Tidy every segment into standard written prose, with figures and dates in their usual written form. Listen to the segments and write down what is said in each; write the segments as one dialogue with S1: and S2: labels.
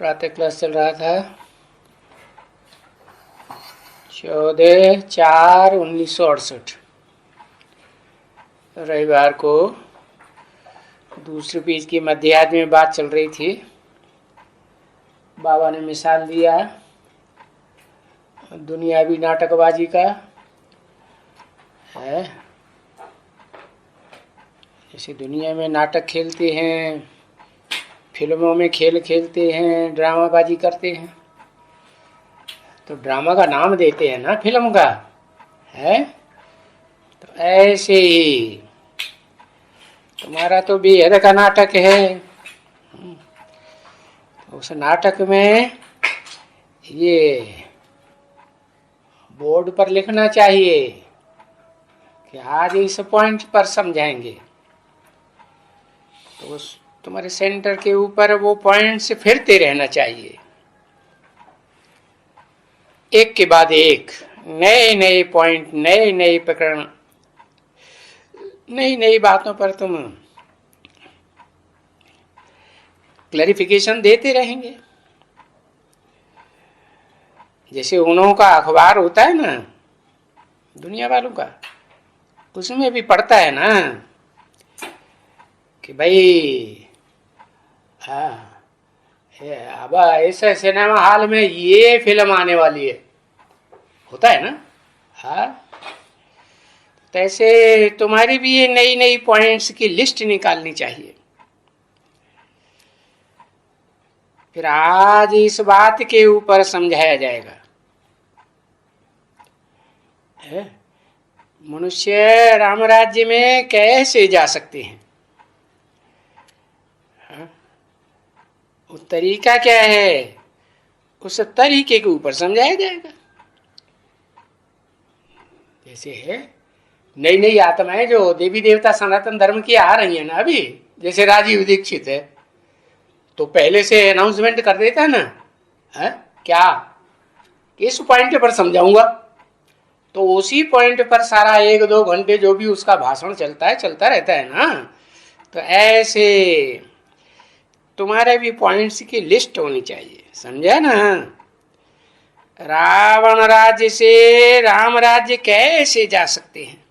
S1: प्रातः क्लास चल रहा था 14/4/1968। रविवार को दूसरे पेज की मध्याह्न में बात चल रही थी। बाबा ने मिसाल दिया दुनियावी नाटकबाजी का है। जैसे दुनिया में नाटक खेलते हैं, फिल्मों में खेल खेलते हैं, ड्रामाबाजी करते हैं, तो ड्रामा का नाम देते हैं ना फिल्म का, है। तो ऐसे ही तुम्हारा तो बेहद का नाटक है। उस नाटक में ये बोर्ड पर लिखना चाहिए कि आज इस पॉइंट पर समझाएंगे, तो उस तुम्हारे सेंटर के ऊपर वो पॉइंट से फिरते रहना चाहिए, एक के बाद एक नए नए पॉइंट, नए नए प्रकरण, नई नई बातों पर तुम क्लैरिफिकेशन देते रहेंगे। जैसे उन्हों का अखबार होता है ना दुनिया वालों का, उसमें भी पढ़ता है ना कि भाई अब ऐसे सिनेमा हॉल में ये फिल्म आने वाली है, होता है ना। हाँ, तैसे तुम्हारी भी ये नई नई पॉइंट्स की लिस्ट निकालनी चाहिए। फिर आज इस बात के ऊपर समझाया जाएगा, मनुष्य राम राज्य में कैसे जा सकते हैं। वो तरीका क्या है, उस तरीके के ऊपर समझाया जाएगा। जैसे है नई नई आत्माएं जो देवी देवता सनातन धर्म की आ रही है ना अभी, जैसे राजीव दीक्षित है, तो पहले से अनाउंसमेंट कर देता है ना, है क्या इस पॉइंट पर समझाऊंगा, तो उसी पॉइंट पर सारा 1-2 घंटे जो भी उसका भाषण चलता है, चलता रहता है ना। तो ऐसे तुम्हारे भी पॉइंट्स की लिस्ट होनी चाहिए, समझा ना। रावण राज्य से राम राज्य कैसे जा सकते हैं,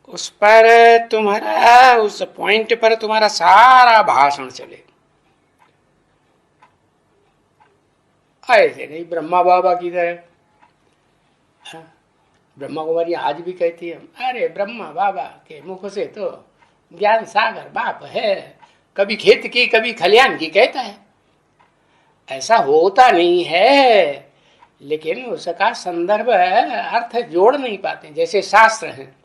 S1: उस पर तुम्हारा, उस पॉइंट पर तुम्हारा सारा भाषण चले। ऐसे नहीं ब्रह्मा बाबा की तरह। ब्रह्मा कुमारी आज भी कहती है, अरे ब्रह्मा बाबा के मुख से तो ज्ञान सागर बाप है, कभी खेत की कभी खलियान की कहता है। ऐसा होता नहीं है, लेकिन उसका संदर्भ अर्थ जोड़ नहीं पाते। जैसे शास्त्र हैं,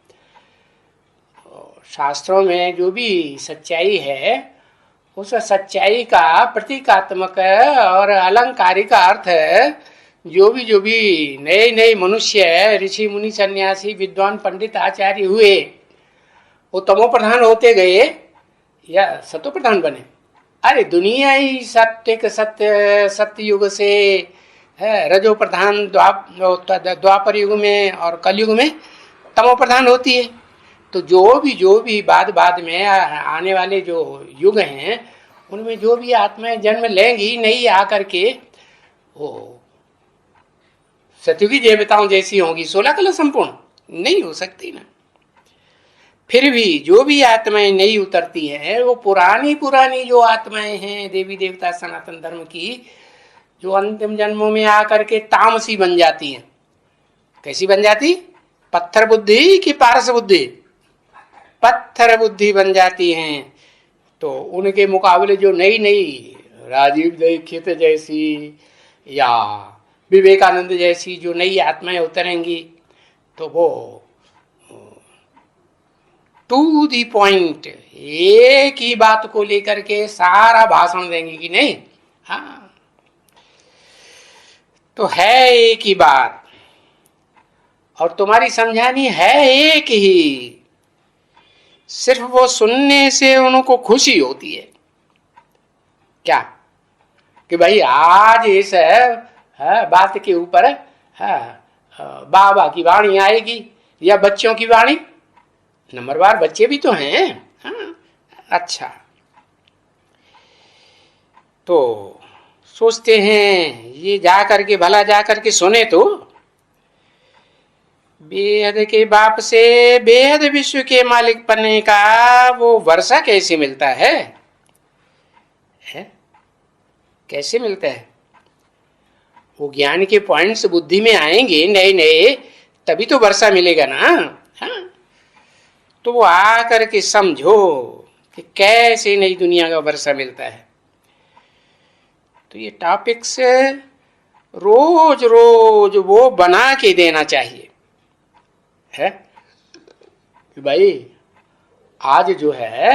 S1: शास्त्रों में जो भी सच्चाई है, उस सच्चाई का प्रतीकात्मक और अलंकारिक अर्थ जो भी नए नए मनुष्य, ऋषि मुनि, सन्यासी, विद्वान, पंडित, आचार्य हुए, वो तमो प्रधान होते गए या सतो प्रधान बने। अरे दुनिया ही सत्य युग से है रजो प्रधान, द्वापर युग में और कलयुग में तमो प्रधान होती है। तो जो भी बाद में आने वाले जो युग हैं, उनमें जो भी आत्माएं जन्म लेंगी नहीं आकर के वो सतयुगी देवताओं जैसी होंगी, 16 कला संपूर्ण नहीं हो सकती ना। फिर भी जो भी आत्माएं नहीं उतरती हैं, वो पुरानी जो आत्माएं हैं देवी देवता सनातन धर्म की, जो अंतिम जन्मों में आकर के तामसी बन जाती हैं। कैसी बन जाती? पत्थर बुद्धि की पारस बुद्धि, पत्थर बुद्धि बन जाती हैं। तो उनके मुकाबले जो नई नई राजीव दीक्षित जैसी या विवेकानंद जैसी जो नई आत्माएं उतरेंगी, तो वो टू दी पॉइंट एक ही बात को लेकर के सारा भाषण देंगे कि नहीं। हाँ, तो है एक ही बात और तुम्हारी समझानी है एक ही, सिर्फ वो सुनने से उनको खुशी होती है। क्या कि भाई आज इस बात के ऊपर बाबा की वाणी आएगी या बच्चों की वाणी, नंबरवार बच्चे भी तो हैं। हाँ, अच्छा, तो सोचते हैं ये जा करके भला जा करके सुने तो बेहद के बाप से बेहद विश्व के मालिक बनने का वो वर्षा कैसे मिलता है? कैसे मिलता है? वो ज्ञान के पॉइंट्स बुद्धि में आएंगे नए नए, तभी तो वर्षा मिलेगा ना। हाँ, तो वो आ करके समझो कि कैसे नई दुनिया का वर्षा मिलता है। तो ये टॉपिक्स रोज रोज वो बना के देना चाहिए है कि भाई आज जो है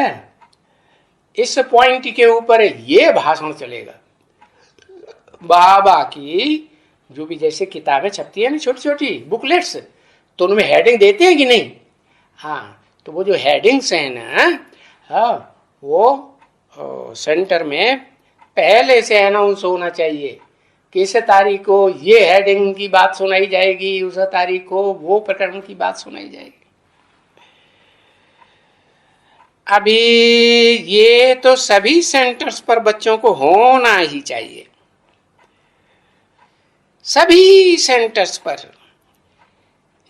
S1: इस पॉइंट के ऊपर ये भाषण चलेगा। बाबा की जो भी जैसे किताबें छपती है ना, छोटी छोटी बुकलेट्स, तो उनमें हेडिंग देते हैं कि नहीं? हाँ, तो वो जो हेडिंग्स हैं ना, हाँ, वो सेंटर में पहले से अनाउंस होना चाहिए कि इस तारीख को ये हेडिंग की बात सुनाई जाएगी, उस तारीख को वो प्रकरण की बात सुनाई जाएगी। अभी ये तो सभी सेंटर्स पर बच्चों को होना ही चाहिए, सभी सेंटर्स पर।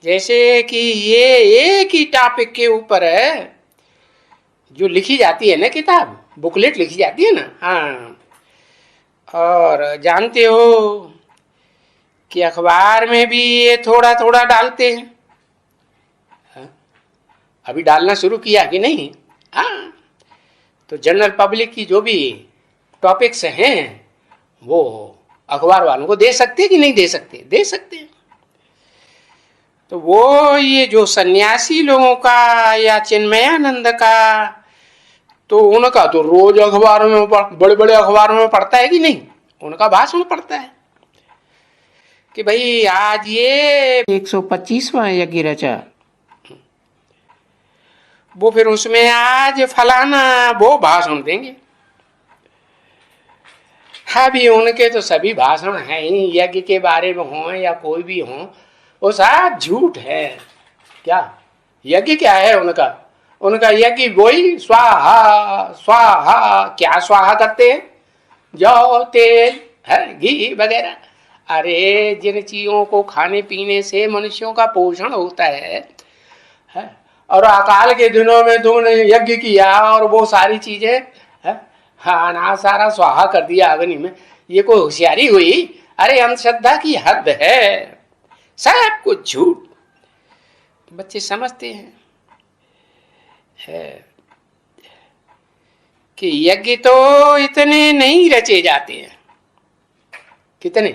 S1: जैसे कि ये एक ही टॉपिक के ऊपर है जो लिखी जाती है ना, किताब बुकलेट लिखी जाती है ना। हाँ, और जानते हो कि अखबार में भी ये थोड़ा थोड़ा डालते हैं। हाँ? अभी डालना शुरू किया कि नहीं? हाँ, तो जनरल पब्लिक की जो भी टॉपिक्स हैं वो अखबार वालों को दे सकते कि नहीं दे सकते? दे सकते हैं। तो वो ये जो सन्यासी लोगों का या चिन्मयानंद का, तो उनका तो रोज अखबारों में, बड़े बड़े अखबारों में पढ़ता है कि नहीं? उनका भाषण पढ़ता है कि भाई आज ये 125वां यज्ञ रचा, वो फिर उसमें आज फलाना वो भाषण देंगे। अभी उनके तो सभी भाषण हैं ही, यज्ञ के बारे में हो या कोई भी हो, वो सब झूठ है। क्या यज्ञ क्या है उनका? उनका यज्ञ वही स्वाहा स्वाहा। क्या स्वाहा करते हैं? जौ, तेल है, घी वगैरह। अरे जिन चीजों को खाने पीने से मनुष्यों का पोषण होता है, और अकाल के दिनों में तुमने यज्ञ किया और वो सारी चीजें हाँ ना सारा स्वाहा कर दिया अग्नि में, ये कोई होशियारी हुई? अरे अंधश्रद्धा की हद है, सब कुछ झूठ। बच्चे समझते हैं है कि यज्ञ तो इतने नहीं रचे जाते हैं। कितने?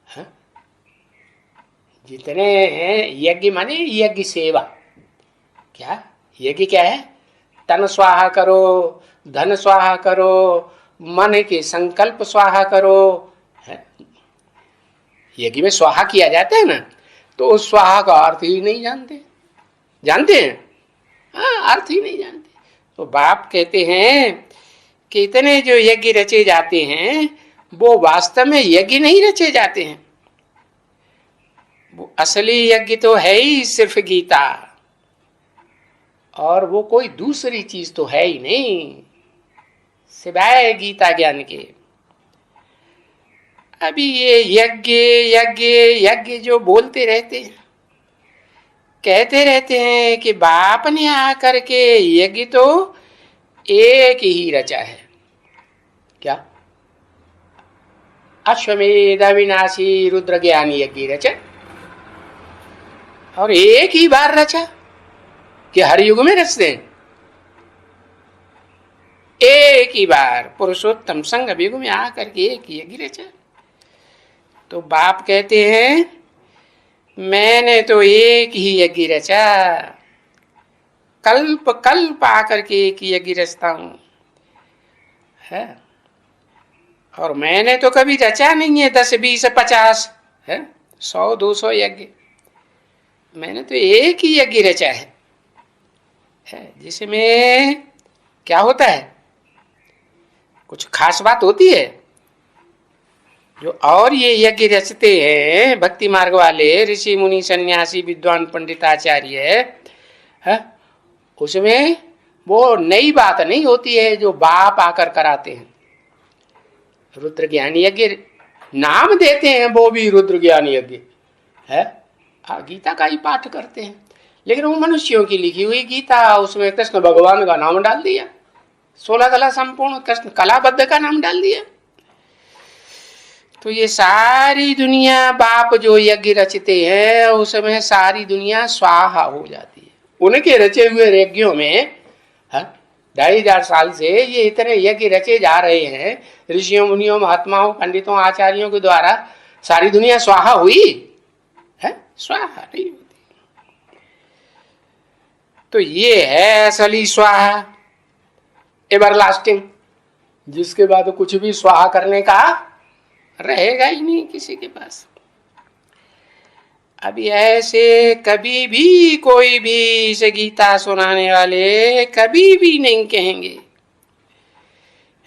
S1: हाँ? जितने हैं यज्ञ माने यज्ञ सेवा। क्या यज्ञ क्या है? तन स्वाहा करो, धन स्वाहा करो, मन के संकल्प स्वाहा करो। है? यज्ञ में स्वाहा किया जाता है ना, तो उस स्वाहा का अर्थ ही नहीं जानते। जानते हैं? हाँ, अर्थ ही नहीं जानते। तो बाप कहते हैं कि इतने जो यज्ञ रचे जाते हैं वो वास्तव में यज्ञ नहीं रचे जाते हैं। वो असली यज्ञ तो है ही सिर्फ गीता, और वो कोई दूसरी चीज तो है ही नहीं सिवाय गीता ज्ञान के। अभी ये यज्ञ यज्ञ यज्ञ जो बोलते रहते हैं, कहते रहते हैं कि बाप ने आकर के यज्ञ तो एक ही रचा है। क्या? अश्वमेध अविनाशी रुद्र ज्ञानी यज्ञ रचा, और एक ही बार रचा कि हर युग में रचते हैं? एक ही बार पुरुषोत्तम संग युग में आकर के एक ही यज्ञ रचा। तो बाप कहते हैं मैंने तो एक ही यज्ञ रचा, कल्प कल्प आकर के एक ही यज्ञ रचता हूं है। और मैंने तो कभी रचा नहीं है 10 20 50 है 100 200 यज्ञ। मैंने तो एक ही यज्ञ रचा है जिसमें क्या होता है? कुछ खास बात होती है जो और ये यज्ञ रचते हैं भक्ति मार्ग वाले ऋषि मुनि सन्यासी विद्वान पंडित आचार्य है, उसमें वो नई बात नहीं होती है जो बाप आकर कराते हैं। रुद्र ज्ञान यज्ञ नाम देते हैं, वो भी रुद्र ज्ञान यज्ञ है। गीता का ही पाठ करते हैं, लेकिन वो मनुष्यों की लिखी हुई गीता, उसमें कृष्ण भगवान का नाम डाल दिया, 16 कला संपूर्ण कृष्ण कलाबद्ध का नाम डाल दिया। तो ये सारी दुनिया बाप जो यज्ञ रचते हैं उसमें सारी दुनिया स्वाहा हो जाती है। उनके रचे हुए यज्ञों में 2500 साल से ये इतने यज्ञ रचे जा रहे हैं, ऋषियों मुनियों महात्माओं पंडितों आचार्यों के द्वारा। सारी दुनिया स्वाहा हुई है? स्वाहा नहीं होती। तो ये है असली स्वाहा, एवरलास्टिंग, जिसके बाद कुछ भी स्वाहा करने का रहेगा ही नहीं किसी के पास। अभी ऐसे कभी भी कोई भी इसे गीता सुनाने वाले कभी भी नहीं कहेंगे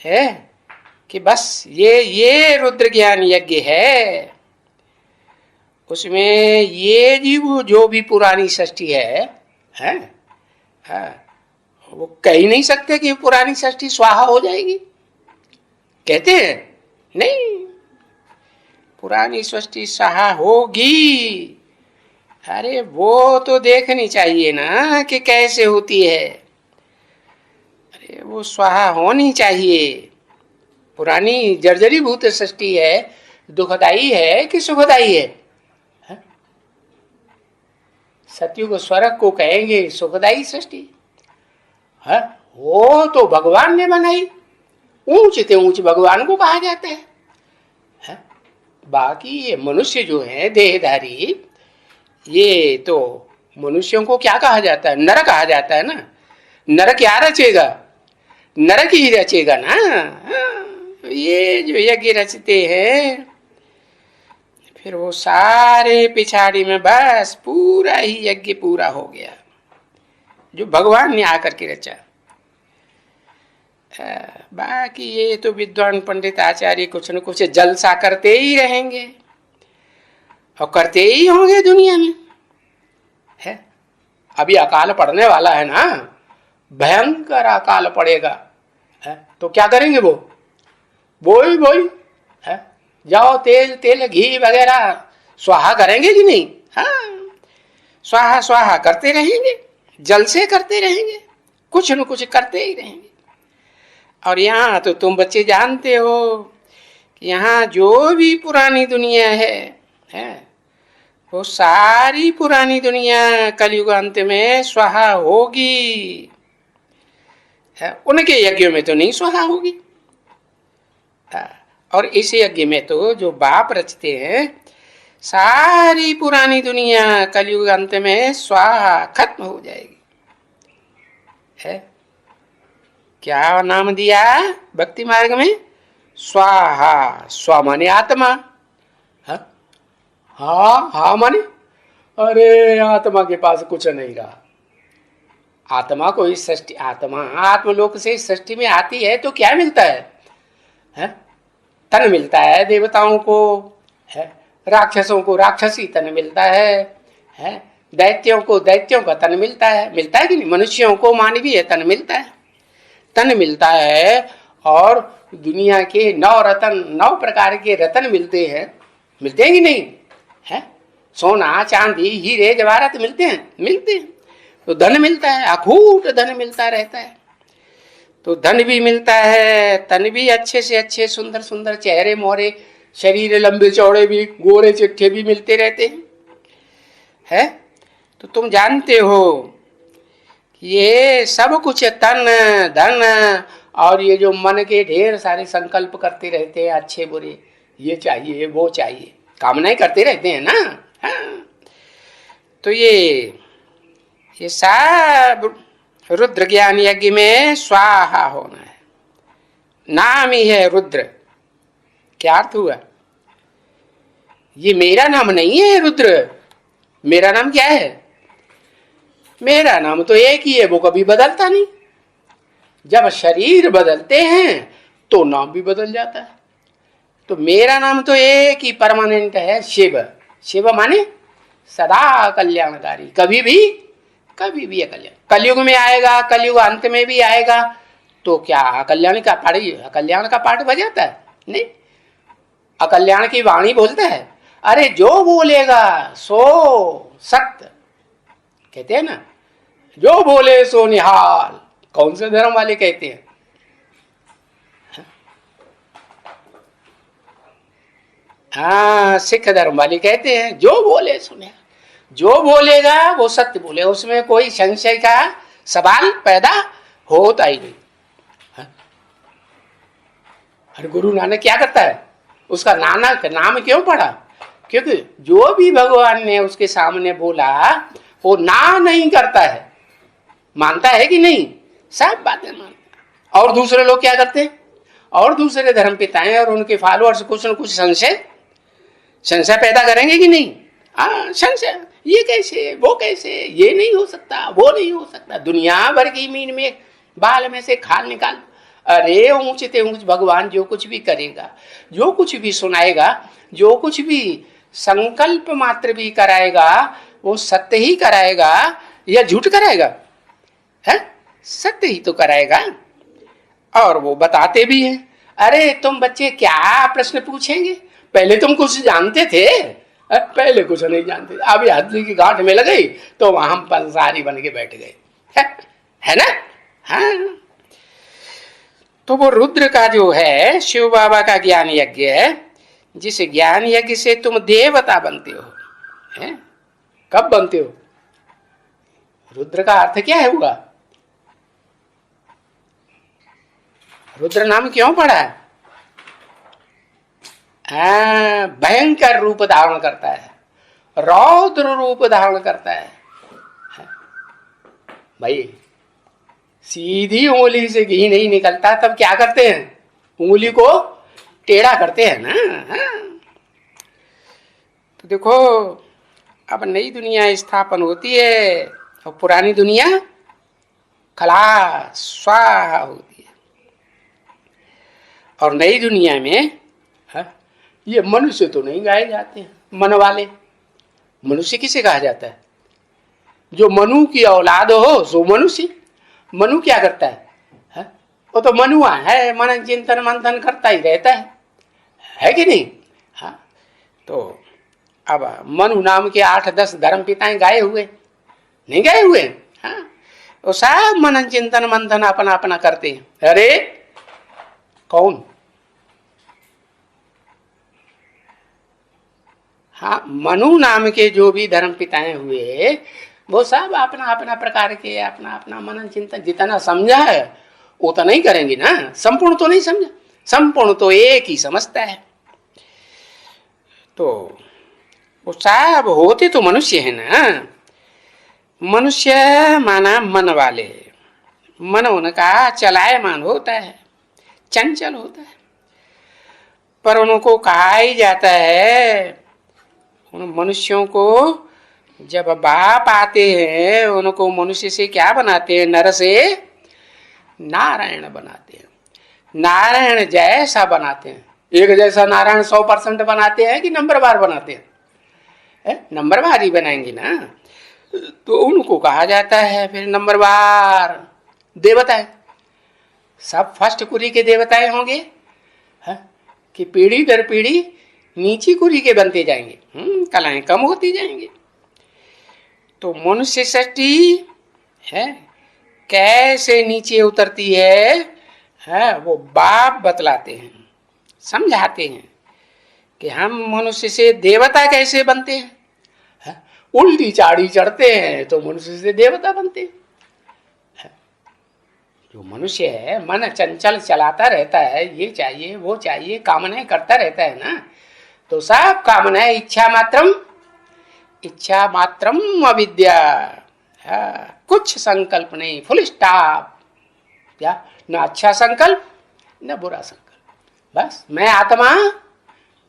S1: है कि बस ये रुद्र ज्ञान यज्ञ है, उसमें ये जो भी पुरानी सृष्टि है, वो कह ही नहीं सकते कि पुरानी सृष्टि स्वाहा हो जाएगी। कहते हैं नहीं, पुरानी सृष्टि स्वाहा होगी। अरे वो तो देखनी चाहिए ना कि कैसे होती है। अरे वो स्वाहा होनी चाहिए। पुरानी जर्जरीभूत सृष्टि है, दुखदाई है कि सुखदाई है? सतयुग स्वर्ग को कहेंगे सुखदाई सृष्टि है, वो तो भगवान ने बनाई, ऊंच से ऊंच भगवान को कहा जाता है। बाकी ये मनुष्य जो है देहधारी, ये तो मनुष्यों को क्या कहा जाता है? नरक कहा जाता है ना। नरक क्या रचेगा? नरक ही रचेगा ना। ये जो यज्ञ रचते हैं फिर वो सारे पिछाड़ी में बस पूरा ही यज्ञ पूरा हो गया जो भगवान ने आकर के रचा। बाकी ये तो विद्वान पंडित आचार्य कुछ न कुछ जलसा करते ही रहेंगे और करते ही होंगे दुनिया में है। अभी अकाल पड़ने वाला है ना, भयंकर अकाल पड़ेगा है, तो क्या करेंगे वो बोई है, जाओ तेल घी वगैरह स्वाहा करेंगे कि नहीं? हाँ, स्वाहा स्वाहा करते रहेंगे, जलसे करते रहेंगे, कुछ न कुछ करते ही रहेंगे। और यहाँ तो तुम बच्चे जानते हो कि यहाँ जो भी पुरानी दुनिया है वो सारी पुरानी दुनिया कलयुग अंत में स्वाहा होगी। उनके यज्ञों में तो नहीं स्वाहा होगी। और इस यज्ञ में तो जो बाप रचते हैं सारी पुरानी दुनिया कलयुग अंत में स्वाहा खत्म हो जाएगी है। क्या नाम दिया भक्ति मार्ग में? स्वाहा। स्व माने आत्मा। हाँ माने अरे आत्मा के पास कुछ नहीं रहा। आत्मा को इस सृष्टि, आत्मा आत्मलोक से इस सृष्टि में आती है तो क्या मिलता है? तन मिलता है देवताओं को है, राक्षसों को राक्षसी तन मिलता है, दैत्यों को दैत्यों का तन मिलता है कि नहीं? मनुष्यों को मानवीय तन मिलता है, तन मिलता है। और दुनिया के 9 रतन, 9 प्रकार के रतन मिलते हैं कि नहीं है? सोना चांदी हीरे जवाहरात मिलते हैं। तो धन मिलता है, अखूट धन मिलता रहता है। तो धन भी मिलता है, तन भी अच्छे से अच्छे सुंदर सुंदर चेहरे मोहरे, शरीर लंबे चौड़े भी, गोरे चिट्ठे भी मिलते रहते हैं। तो तुम जानते हो ये सब कुछ तन धन और ये जो मन के ढेर सारे संकल्प करते रहते हैं अच्छे बुरे, ये चाहिए वो चाहिए, कामनाएं करते रहते हैं ना। हाँ। तो ये सब रुद्र ज्ञान यज्ञ में स्वाहा होना है। नाम ही है रुद्र। क्या अर्थ हुआ? ये मेरा नाम नहीं है रुद्र। मेरा नाम क्या है? मेरा नाम तो एक ही है, वो कभी बदलता नहीं। जब शरीर बदलते हैं तो नाम भी बदल जाता है। तो मेरा नाम तो एक ही परमानेंट है, शिव। शिव माने सदा कल्याणकारी, कभी भी अकल्याण। कलयुग में आएगा, कलयुग अंत में भी आएगा, तो क्या कल्याण का पाठ बजाता है? नहीं, अकल्याण की वाणी बोलता है, अरे जो बोलेगा सो सत्य, कहते हैं ना, जो बोले सो निहाल। कौन से धर्म वाले कहते हैं? हाँ, सिख धर्म वाले कहते हैं जो बोले सो निहाल, जो बोलेगा वो सत्य बोले, उसमें कोई संशय का सवाल पैदा होता ही नहीं। और गुरु नानक क्या करता है? उसका नानक नाम क्यों पड़ा? क्योंकि जो भी भगवान ने उसके सामने बोला वो ना नहीं करता है, मानता है कि नहीं? सब बातें मानता है। और दूसरे लोग क्या करते हैं? और दूसरे धर्म पिताएं और उनके फॉलोअर्स कुछ न कुछ संशय पैदा करेंगे कि नहीं? हाँ, संशय, ये कैसे, वो कैसे, ये नहीं हो सकता, वो नहीं हो सकता। दुनिया भर की मीन में बाल में से खाल निकाल। अरे ऊंचते ऊंच भगवान जो कुछ भी करेगा, जो कुछ भी सुनाएगा, जो कुछ भी संकल्प मात्र भी कराएगा, वो सत्य ही कराएगा या झूठ कराएगा? है, सत्य ही तो कराएगा। और वो बताते भी हैं। अरे तुम बच्चे क्या प्रश्न पूछेंगे? पहले तुम कुछ जानते थे? पहले कुछ नहीं जानते, अभी हड्डी की गांठ में लग गई तो वहां हम पंसारी बन के बैठ गए, है ना? हाँ, तो वो रुद्र का जो है शिव बाबा का ज्ञान यज्ञ है, जिस ज्ञान यज्ञ से तुम देवता बनते हो। है? कब बनते हो? रुद्र का अर्थ क्या है हुआ? रुद्र नाम क्यों पड़ा है? भयंकर रूप धारण करता है, रौद्र रूप धारण करता है। भाई सीधी उंगली से घी नहीं निकलता, तब क्या करते हैं? उंगली को टेढ़ा करते हैं ना। तो देखो, अब नई दुनिया स्थापन होती है और पुरानी दुनिया खलास स्वाहा होती है। और नई दुनिया में ये मनुष्य तो नहीं गाए जाते हैं, मन वाले। मनुष्य किसे कहा जाता है? जो मनु की औलाद हो सो मनुष्य। मनु क्या करता है? वो तो मनुआ है, मन चिंतन मंथन करता ही रहता है कि नहीं? हाँ, तो अब मनु नाम के 8-10 धर्म पिताएं गाए हुए नहीं गाए हुए? हाँ, वो सब मनन चिंतन मंथन अपना अपना करते हैं। अरे कौन? हाँ, मनु नाम के जो भी धर्म पिताएं हुए वो सब अपना अपना प्रकार के अपना अपना मनन चिंतन जितना समझा है उतना ही करेंगे ना। संपूर्ण तो नहीं समझा, संपूर्ण तो एक ही समझता है। तो वो सब होते तो मनुष्य है ना। मनुष्य माना मन वाले, मन उनका चलायमान होता है, चंचल होता है। पर उनको कहा ही जाता है, उन मनुष्यों को जब बाप आते हैं उनको मनुष्य से क्या बनाते हैं? नर से नारायण बनाते हैं, नारायण जैसा बनाते हैं। एक जैसा नारायण 100% बनाते हैं कि नंबरवार बनाते हैं? नंबरवार ही बनाएंगे ना। तो उनको कहा जाता है फिर नंबरवार देवता है। सब फर्स्ट कुरी के देवताएं होंगे कि पीढ़ी दर पीढ़ी नीची कुरी के बनते जाएंगे, कलाएं कम होती जाएंगी। तो मनुष्य सृष्टि है कैसे नीचे उतरती है वो बाप बतलाते हैं, समझाते हैं कि हम मनुष्य से देवता कैसे बनते हैं। उल्टी चाड़ी चढ़ते हैं तो मनुष्य से देवता बनते हैं। जो मनुष्य है मन चंचल चलाता रहता है, ये चाहिए वो चाहिए, कामनाएं करता रहता है ना। तो सब कामनाएं इच्छा मात्रम अविद्या, कुछ संकल्प नहीं, फुल स्टॉप। क्या? न अच्छा संकल्प न बुरा संकल्प। बस मैं आत्मा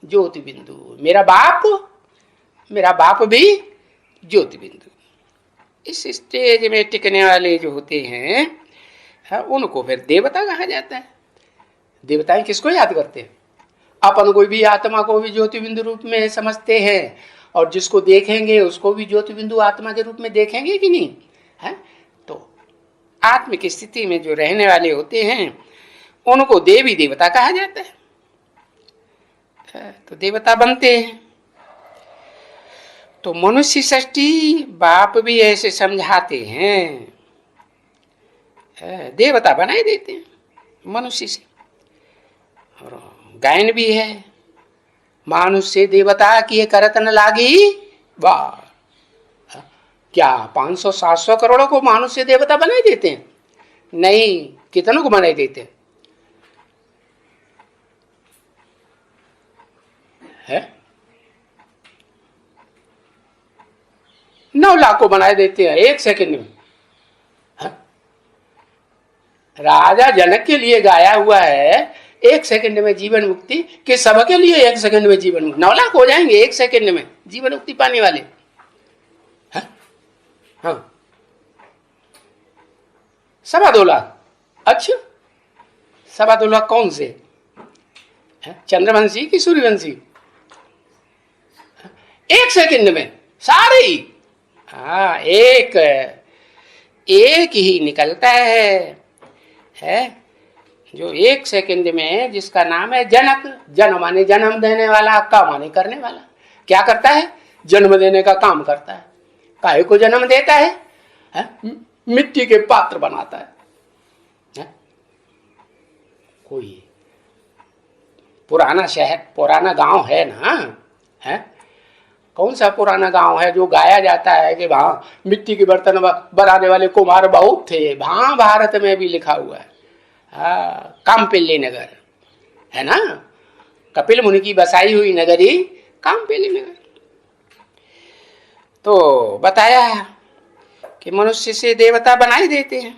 S1: ज्योति बिंदु, मेरा बाप भी ज्योति बिंदु। इस स्टेज में टिकने वाले जो होते हैं उनको फिर देवता कहा जाता है। देवताएं किसको याद करते हैं? अपन को भी आत्मा को भी ज्योति बिंदु रूप में समझते हैं, और जिसको देखेंगे उसको भी ज्योति बिंदु आत्मा के रूप में देखेंगे कि नहीं है? तो आत्मिक स्थिति में जो रहने वाले होते हैं उनको देवी देवता कहा जाता है। तो देवता बनते हैं। तो मनुष्य सृष्टि बाप भी ऐसे समझाते हैं, देवता बनाए देते हैं मनुष्य से। और गायन भी है, मानुष से देवता किए करत न लागी। वाह, क्या 500-700 करोड़ों को मानुष से देवता बनाए देते हैं? नहीं, कितनों को बनाए देते हैं? 9 लाख को बनाए देते हैं 1 सेकंड में। राजा जनक के लिए गाया हुआ है 1 सेकंड में जीवन मुक्ति, कि सबके लिए 1 सेकंड में जीवन मुक्ति। 9 लाख हो जाएंगे 1 सेकंड में जीवन मुक्ति पाने वाले। हाँ, 2.25 लाख। अच्छा, 2.25 लाख कौन से? चंद्रवंशी की सूर्यवंशी? 1 सेकंड में सारे ही। हाँ, एक ही निकलता है जो 1 सेकंड में, जिसका नाम है जनक। जन माने जन्म देने वाला, का माने करने वाला। क्या करता है? जन्म देने का काम करता है। काहे को जन्म देता है? मिट्टी के पात्र बनाता है। कोई पुराना शहर, पुराना गांव है ना, है? कौन सा पुराना गांव है जो गाया जाता है कि वहां मिट्टी के बर्तन बनाने वाले कुम्हार बहुत थे? वहां भारत में भी लिखा हुआ है, कामपिल्ली नगर है ना, कपिल मुनि की बसाई हुई नगरी कामपिल्ली नगर। तो बताया कि मनुष्य से देवता बनाए देते हैं,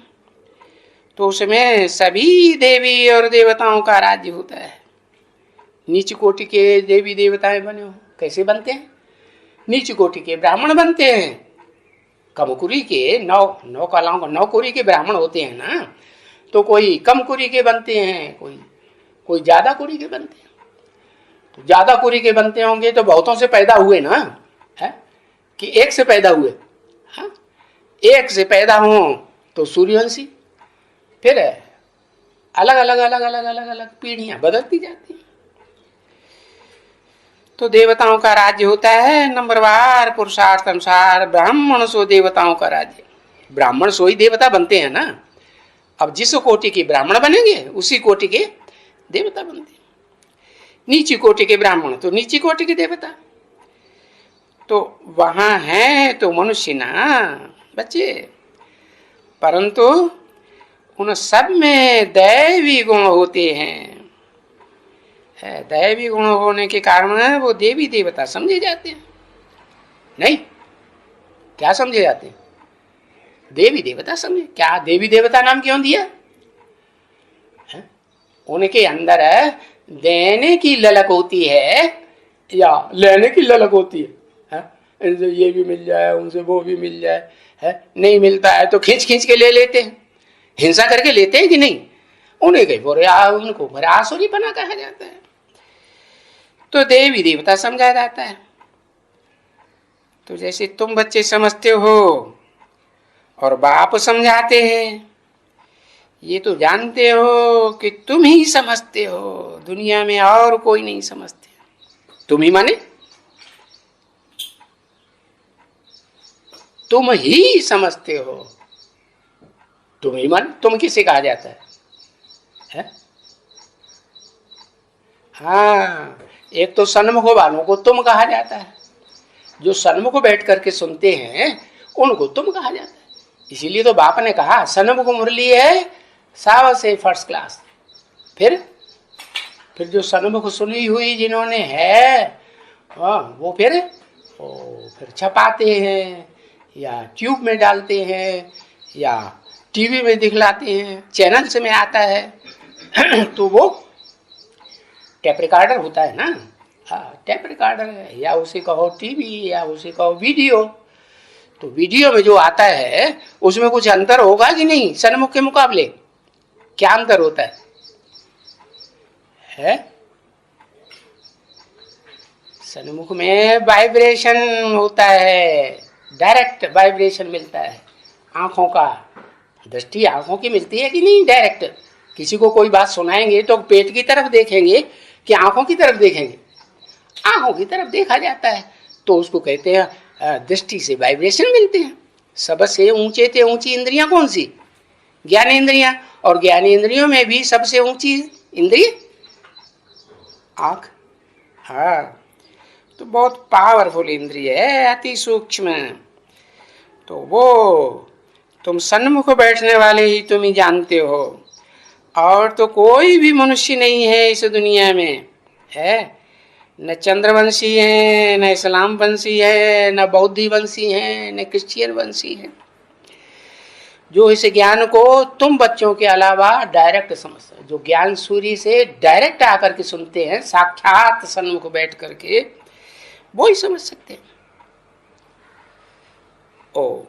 S1: तो उसमें सभी देवी और देवताओं का राज्य होता है। नीच कोटि के देवी देवताएं बने हो, कैसे बनते हैं? नीच कोटि के ब्राह्मण बनते हैं। कम कुरी के 9 कलाओं का 9 कुरी के ब्राह्मण होते हैं ना, तो कोई कम कुरी के बनते हैं, कोई ज्यादा कुरी के बनते हैं। तो ज्यादा कुरी के बनते होंगे तो बहुतों से पैदा हुए ना, है कि एक से पैदा हुए? हाँ, एक से पैदा हो तो सूर्यवंशी, फिर अलग अलग पीढ़ियां बदलती जाती हैं। तो देवताओं का राज्य होता है नंबरवार पुरुषार्थ अनुसार। ब्राह्मण सो देवताओं का राज्य। ब्राह्मण सो ही देवता बनते हैं ना। अब जिस कोटि के ब्राह्मण बनेंगे उसी कोटि के देवता बनते हैं। नीची कोटि के ब्राह्मण तो नीची कोटि के देवता। तो वहां है तो मनुष्य ना बच्चे, परंतु उन सब में दैवी गुण होते हैं। दैवी गुण होने के कारण वो देवी देवता समझे जाते हैं। नहीं, क्या समझे जाते हैं? देवी देवता समझे। क्या देवी देवता नाम क्यों दिया? उनके अंदर देने की ललक होती है या लेने की ललक होती है? इनसे ये भी मिल जाए, उनसे वो भी मिल जाए, है? नहीं मिलता है तो खींच खींच के ले लेते हैं, हिंसा करके लेते हैं कि नहीं? उनको भरे आसुरी बना कहा जाता है। तो देवी देवता समझा जाता है। तो जैसे तुम बच्चे समझते हो और बाप समझाते हैं, ये तो जानते हो कि तुम ही समझते हो, दुनिया में और कोई नहीं समझते। तुम ही माने तुम ही समझते हो। तुम ही माने तुम किसे कहा जाता है? हाँ, एक तो सन्मुख वालों को तुम कहा जाता है। जो सन्मुख बैठ करके सुनते हैं उनको तुम कहा जाता है। इसीलिए तो बाप ने कहा सन्मुख मुरली है साव से फर्स्ट क्लास। फिर जो सन्मुख सुनी हुई जिन्होंने है, वो फिर छपाते हैं या ट्यूब में डालते हैं या टीवी में दिखलाते हैं, चैनल्स में आता है तो वो टेप रिकॉर्डर होता है ना। हाँ, टेप रिकॉर्डर है, या उसे कहो टीवी, या उसे कहो वीडियो। तो वीडियो में जो आता है उसमें कुछ अंतर होगा कि नहीं? सन्मुख के मुकाबले क्या अंतर होता है? सन्मुख में वाइब्रेशन होता है, डायरेक्ट वाइब्रेशन मिलता है। आंखों का दृष्टि आंखों की मिलती है कि नहीं? डायरेक्ट किसी को कोई बात सुनाएंगे तो पेट की तरफ देखेंगे कि आंखों की तरफ देखेंगे? आंखों की तरफ देखा जाता है तो उसको कहते हैं दृष्टि से वाइब्रेशन मिलते हैं। सबसे ऊंचे से ऊंची इंद्रियां कौन सी? ज्ञानेंद्रियां। और ज्ञानेंद्रियों में भी सबसे ऊंची इंद्रिय आंख। हाँ, तो बहुत पावरफुल इंद्रिय है, अति सूक्ष्म। तो वो तुम सन्मुख बैठने वाले ही तुम ही जानते हो, और तो कोई भी मनुष्य नहीं है इस दुनिया में, है न चंद्रवंशी है, न इस्लाम वंशी है, न बौद्धि वंशी है, न क्रिश्चियन वंशी है, जो इस ज्ञान को तुम बच्चों के अलावा डायरेक्ट समझते हो। जो ज्ञान सूर्य से डायरेक्ट आकर के सुनते हैं, साक्षात सन्मुख बैठ करके, वो ही समझ सकते हैं। ओम।